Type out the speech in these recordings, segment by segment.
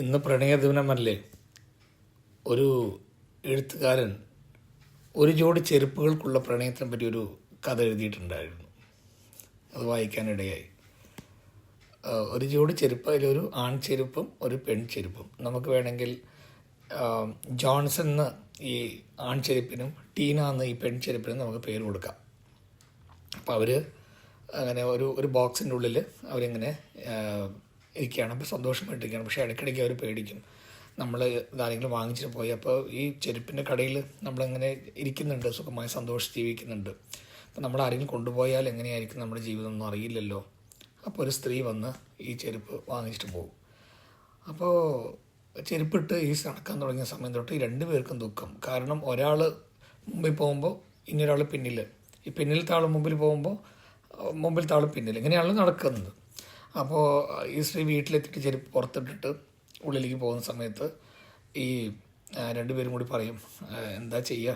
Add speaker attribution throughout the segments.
Speaker 1: ഇന്ന് പ്രണയദിനമല്ലേ? ഒരു എഴുത്തുകാരൻ ഒരു ജോഡി ചെരുപ്പുകൾക്കുള്ള പ്രണയത്തിനെ പറ്റി ഒരു കഥ എഴുതിയിട്ടുണ്ടായിരുന്നു. അത് വായിക്കാനിടയായി. ഒരു ജോഡി ചെരുപ്പ്, അതിലൊരു ആൺ ചെരുപ്പും ഒരു പെൺ ചെരുപ്പും. നമുക്ക് വേണമെങ്കിൽ ജോൺസൺ എന്ന് ഈ ആൺ ചെരുപ്പിനും ടീന എന്ന് ഈ പെൺ ചെരുപ്പിനും നമുക്ക് പേര് കൊടുക്കാം. അപ്പോൾ അവർ അങ്ങനെ ഒരു ബോക്സിൻ്റെ ഉള്ളിൽ അവരിങ്ങനെ ഇരിക്കുകയാണ്. അപ്പോൾ സന്തോഷമായിട്ടിരിക്കുകയാണ്. പക്ഷേ ഇടയ്ക്കിടയ്ക്ക് അവർ പേടിക്കും. നമ്മൾ ഇതാരെങ്കിലും വാങ്ങിച്ചിട്ട് പോയി, അപ്പോൾ ഈ ചെരുപ്പിൻ്റെ കടയിൽ നമ്മളിങ്ങനെ ഇരിക്കുന്നുണ്ട്, സുഖമായി സന്തോഷിച്ച് ജീവിക്കുന്നുണ്ട്. അപ്പോൾ നമ്മൾ ആരെങ്കിലും കൊണ്ടുപോയാൽ എങ്ങനെയായിരിക്കും നമ്മുടെ ജീവിതം ഒന്നും അറിയില്ലല്ലോ. അപ്പോൾ ഒരു സ്ത്രീ വന്ന് ഈ ചെരുപ്പ് വാങ്ങിച്ചിട്ട് പോകും. അപ്പോൾ ചെരുപ്പിട്ട് ഈ നടക്കാൻ തുടങ്ങിയ സമയം തൊട്ട് ഈ രണ്ടുപേർക്കും ദുഃഖം. കാരണം ഒരാൾ മുമ്പിൽ പോകുമ്പോൾ ഇനിയൊരാൾ പിന്നിൽ, ഈ പിന്നിലത്തെ ആൾ മുമ്പിൽ പോകുമ്പോൾ മുമ്പിലത്തെ ആൾ പിന്നിൽ, ഇങ്ങനെയാണല്ലോ നടക്കുന്നത്. അപ്പോൾ ഈ സ്ത്രീ വീട്ടിലെത്തിയിട്ട് ചെരുപ്പ് പുറത്തിട്ടിട്ട് ഉള്ളിലേക്ക് പോകുന്ന സമയത്ത് ഈ രണ്ടുപേരും കൂടി പറയും, എന്താ ചെയ്യുക,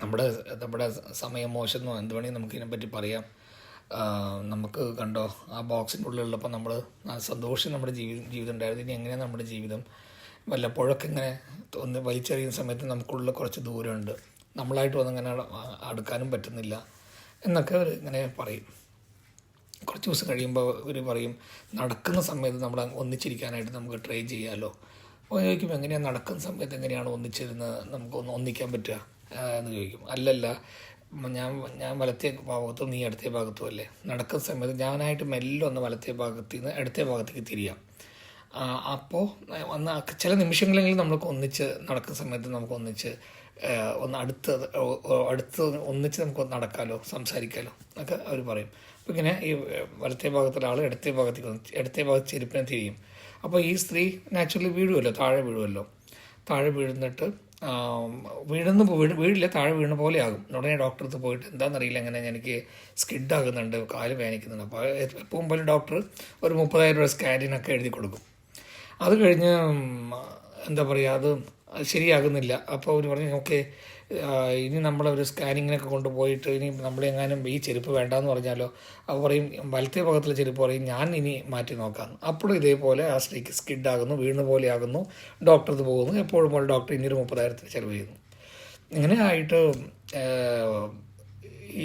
Speaker 1: നമ്മുടെ സമയം മോശമെന്നോ എന്ത് വേണമെങ്കിൽ നമുക്കിതിനെപ്പറ്റി പറയാം. നമുക്ക് കണ്ടോ, ആ ബോക്സിൻ്റെ ഉള്ളിലുള്ളപ്പോൾ നമ്മൾ സന്തോഷം നമ്മുടെ ജീവിതം ഉണ്ടായിരുന്നു. ഇനി എങ്ങനെയാണ് നമ്മുടെ ജീവിതം? വല്ലപ്പോഴൊക്കെ ഇങ്ങനെ ഒന്ന് വലിച്ചെറിയുന്ന സമയത്ത് നമുക്കുള്ള കുറച്ച് ദൂരമുണ്ട്, നമ്മളായിട്ട് വന്നിങ്ങനെ അടുക്കാനും പറ്റുന്നില്ല എന്നൊക്കെ അവർ ഇങ്ങനെ പറയും. കുറച്ച് ദിവസം കഴിയുമ്പോൾ ഇവർ പറയും, നടക്കുന്ന സമയത്ത് നമ്മൾ ഒന്നിച്ചിരിക്കാനായിട്ട് നമുക്ക് ട്രൈ ചെയ്യാമല്ലോ. അപ്പോൾ ചോദിക്കും, എങ്ങനെയാണ് നടക്കുന്ന സമയത്ത് എങ്ങനെയാണ് ഒന്നിച്ചിരുന്ന് നമുക്കൊന്ന് ഒന്നിക്കാൻ പറ്റുക എന്ന് ചോദിക്കും. അല്ലല്ല, ഞാൻ വലത്തേ ഭാഗത്തും നീ ഇടത്തേ ഭാഗത്തും അല്ലേ. നടക്കുന്ന സമയത്ത് ഞാനായിട്ട് മെല്ലെ ഒന്ന് വലത്തേ ഭാഗത്ത് നിന്ന് ഇടത്തേ ഭാഗത്തേക്ക് തിരിയാം. അപ്പോൾ ചില നിമിഷങ്ങളെങ്കിലും നമുക്ക് ഒന്നിച്ച് നടക്കുന്ന സമയത്ത് നമുക്ക് ഒന്നിച്ച് ഒന്ന് അടുത്ത് ഒന്നിച്ച് നമുക്ക് നടക്കാമല്ലോ, സംസാരിക്കാമല്ലോ എന്നൊക്കെ അവർ പറയും. അപ്പോൾ ഇങ്ങനെ ഈ വലത്തേ ഭാഗത്തുള്ള ആൾ ഇടത്തേ ഭാഗത്ത് ചെരുപ്പിനെ തിരിയും. അപ്പോൾ ഈ സ്ത്രീ നാച്ചുറലി വീഴുമല്ലോ, താഴെ വീഴുന്നിട്ട് വീഴില്ല, താഴെ വീണ പോലെ ആകും. ഉടനെ ഡോക്ടറെ അടുത്ത് പോയിട്ട് എന്താണെന്നറിയില്ല, അങ്ങനെ എനിക്ക് സ്കിഡാകുന്നുണ്ട്, കാല് വേദനിക്കുന്നുണ്ട്. അപ്പോൾ എപ്പോഴും പോലെ ഡോക്ടർ ഒരു 30,000 രൂപ സ്കാനിനൊക്കെ എഴുതി കൊടുക്കും. അത് കഴിഞ്ഞ് എന്താ പറയുക, അത് ശരിയാകുന്നില്ല. അപ്പോൾ അവർ പറഞ്ഞു, ഓക്കെ, ഇനി നമ്മളൊരു സ്കാനിങ്ങിനൊക്കെ കൊണ്ടുപോയിട്ട് ഇനി നമ്മളെങ്ങാനും ഈ ചെരുപ്പ് വേണ്ടാന്ന് പറഞ്ഞാലോ. അപ്പോൾ പറയും, വലത്തേ ഭാഗത്തുള്ള ചെരുപ്പ് പറയും, ഞാൻ ഇനി മാറ്റി നോക്കാമെന്ന്. അപ്പോഴും ഇതേപോലെ ആ സ്ത്രീക്ക് സ്കിഡാകുന്നു, വീണ പോലെ ആകുന്നു, ഡോക്ടർക്ക് പോകുന്നു. എപ്പോഴും പോലെ ഡോക്ടർ ഇനിയൊരു 30,000 ചിലവ് ചെയ്യുന്നു. ഇങ്ങനെ ആയിട്ട്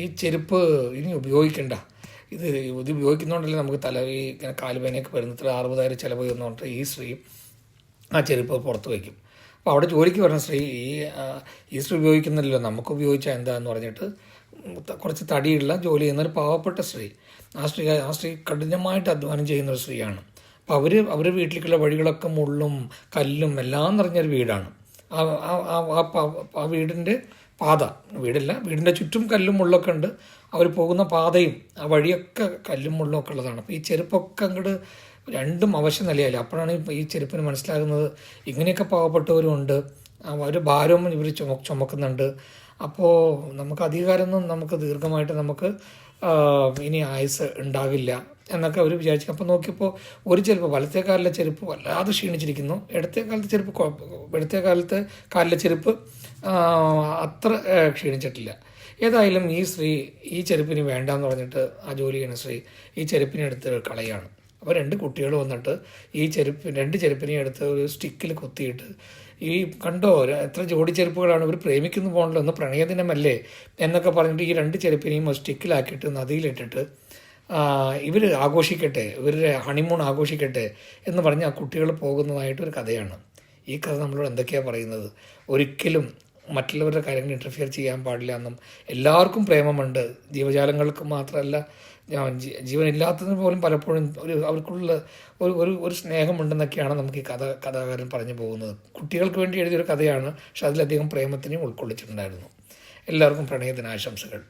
Speaker 1: ഈ ചെരുപ്പ് ഇനി ഉപയോഗിക്കണ്ട, ഇത് ഉപയോഗിക്കുന്നതുകൊണ്ടല്ലേ നമുക്ക് ഇങ്ങനെ കാലുവേനയൊക്കെ വരുന്നത്, 60,000 ചിലവ് എന്ന് പറഞ്ഞിട്ട് ഈ സ്ത്രീ ആ ചെരുപ്പ് പുറത്ത് വയ്ക്കും. അപ്പോൾ അവിടെ ജോലിക്ക് പറഞ്ഞ സ്ത്രീ ഈ സ്ത്രീ ഉപയോഗിക്കുന്നില്ലല്ലോ, നമുക്ക് ഉപയോഗിച്ചാൽ എന്താന്ന് പറഞ്ഞിട്ട് കുറച്ച് തടിയുള്ള ജോലി ചെയ്യുന്ന ഒരു പാവപ്പെട്ട സ്ത്രീ, ആ സ്ത്രീ കഠിനമായിട്ട് അധ്വാനം ചെയ്യുന്നൊരു സ്ത്രീയാണ്. അപ്പോൾ അവർ വീട്ടിലേക്കുള്ള വഴികളൊക്കെ മുള്ളും കല്ലും എല്ലാം നിറഞ്ഞൊരു വീടാണ്. ആ വീടിൻ്റെ വീടിൻ്റെ ചുറ്റും കല്ലും മുള്ളൊക്കെ ഉണ്ട്. അവർ പോകുന്ന പാതയും ആ വഴിയൊക്കെ കല്ലും മുള്ളൊക്കെ ഉള്ളതാണ്. അപ്പോൾ ഈ ചെരുപ്പൊക്കെ അങ്ങോട്ട് രണ്ടും അവശ്യ നിലയായില്ല. അപ്പോഴാണ് ഈ ചെരുപ്പിന് മനസ്സിലാകുന്നത്, ഇങ്ങനെയൊക്കെ പാവപ്പെട്ടവരുമുണ്ട്, ഒരു ഭാരവും ഇവർ ചുമക്കുന്നുണ്ട്. അപ്പോൾ നമുക്ക് അധികാരമൊന്നും നമുക്ക് ദീർഘമായിട്ട് നമുക്ക് ഇനി ആയുസ് ഉണ്ടാകില്ല എന്നൊക്കെ അവർ വിചാരിച്ചു. അപ്പോൾ നോക്കിയപ്പോൾ ഒരു ചെരുപ്പ്, വലത്തേ കാലിലെ ചെരുപ്പ് വല്ലാതെ ക്ഷീണിച്ചിരിക്കുന്നു, ഇടത്തേ കാലിലെ ചെരുപ്പ് അത്ര ക്ഷീണിച്ചിട്ടില്ല. ഏതായാലും ഈ സ്ത്രീ ഈ ചെരുപ്പിന് വേണ്ടാന്ന് പറഞ്ഞിട്ട് ആ ജോലി ചെയ്യുന്ന സ്ത്രീ ഈ ചെരുപ്പിനെ എടുത്ത് കളയാണ്. അപ്പോൾ 2 കുട്ടികൾ വന്നിട്ട് ഈ രണ്ട് ചെരുപ്പിനെയും എടുത്ത് ഒരു സ്റ്റിക്കിൽ കുത്തിയിട്ട്, ഈ കണ്ടോ എത്ര ജോഡി ചെരുപ്പുകളാണ്, ഇവർ പ്രേമിക്കുന്നു പോകണല്ലോ, ഒന്ന് പ്രണയദിനമല്ലേ എന്നൊക്കെ പറഞ്ഞിട്ട് ഈ 2 ചെരുപ്പിനെയും സ്റ്റിക്കിലാക്കിയിട്ട് നദിയിലിട്ടിട്ട് ഇവർ ആഘോഷിക്കട്ടെ, ഇവരുടെ ഹണിമൂൺ ആഘോഷിക്കട്ടെ എന്ന് പറഞ്ഞ് ആ കുട്ടികൾ പോകുന്നതായിട്ടൊരു കഥയാണ്. ഈ കഥ നമ്മളോട് എന്തൊക്കെയാണ് പറയുന്നത്? ഒരിക്കലും മറ്റുള്ളവരുടെ കാര്യങ്ങൾ ഇൻ്റർഫിയർ ചെയ്യാൻ പാടില്ല എന്നും, എല്ലാവർക്കും പ്രേമമുണ്ട്, ജീവജാലങ്ങൾക്ക് മാത്രമല്ല, ജീവനില്ലാത്തതിന് പോലും പലപ്പോഴും അവർക്കുള്ള ഒരു സ്നേഹമുണ്ടെന്നൊക്കെയാണ് നമുക്ക് ഈ കഥാകാരൻ പറഞ്ഞു പോകുന്നത്. കുട്ടികൾക്ക് വേണ്ടി എഴുതിയൊരു കഥയാണ്, പക്ഷെ അതിലധികം പ്രേമത്തിനെയും ഉൾക്കൊള്ളിച്ചിട്ടുണ്ടായിരുന്നു. എല്ലാവർക്കും പ്രണയദിനാശംസകൾ.